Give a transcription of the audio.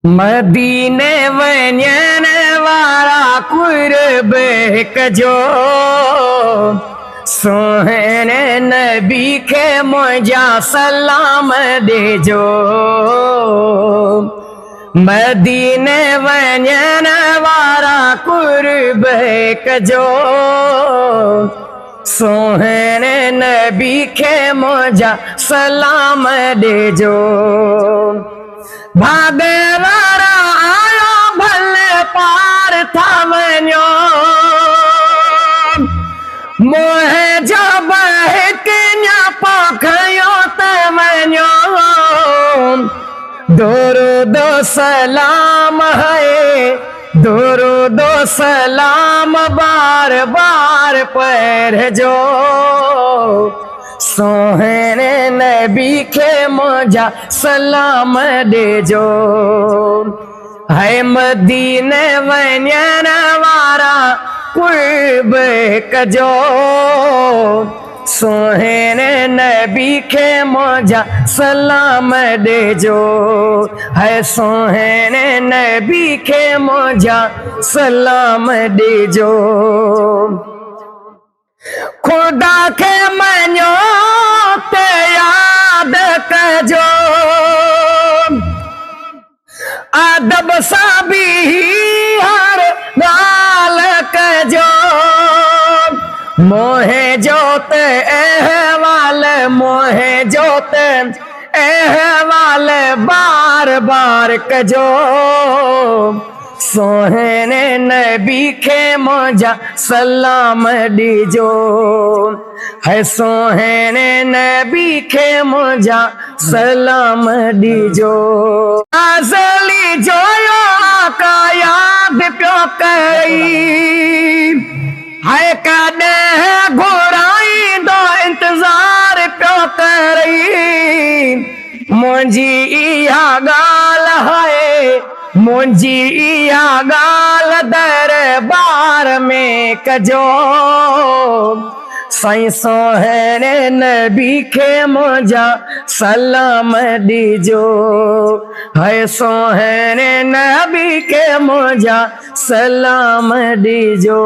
मदीने वञण वारा कुर्ब कजो सोहणे नबी के मुंहिंजा सलाम ॾिजो। मदीने वञण वारा कुर्ब कजो सोहणे नबी के मुंहिंजा सलाम ॾिजो। भागे वारा आयो भले पार था वञो मोहे जो बहकिया पोखयो त वञो। दुरूदो सलाम है दुरूदो सलाम बार बार पढ़जो सोहणे नबी के मुंहिंजा सलाम ॾिजो। है मदीने वञण वारा कुर्ब कजो सोहणे नबी के मुंहिंजा सलाम ॾिजो। है सोहणे नबी के मुंहिंजा सलाम ॾिजो। खुदा के मञो ते याद कजो अदब सां बि हर ॻाल्हि कजो। मोहे जो ते अहवाल मोहे जो ते अहवाल बार बार कजो सोहणे नबी के मुंहिंजा सलाम ॾिजो। है सोहणे नबी के मुंहिंजा सलाम ॾिजो। आज़ली जोयो आका याद पियो कई है कॾहिं घुराईंदो इंतज़ार पियो करई। मुंहिंजी इहा ॻाल्हि है मुंहिंजी इहा ॻाल्हि दरबार में कजो साईं सोहणे नबी के मुंहिंजा सलाम ॾिजो। है सोहणे नबी के मुंहिंजा सलाम ॾिजो।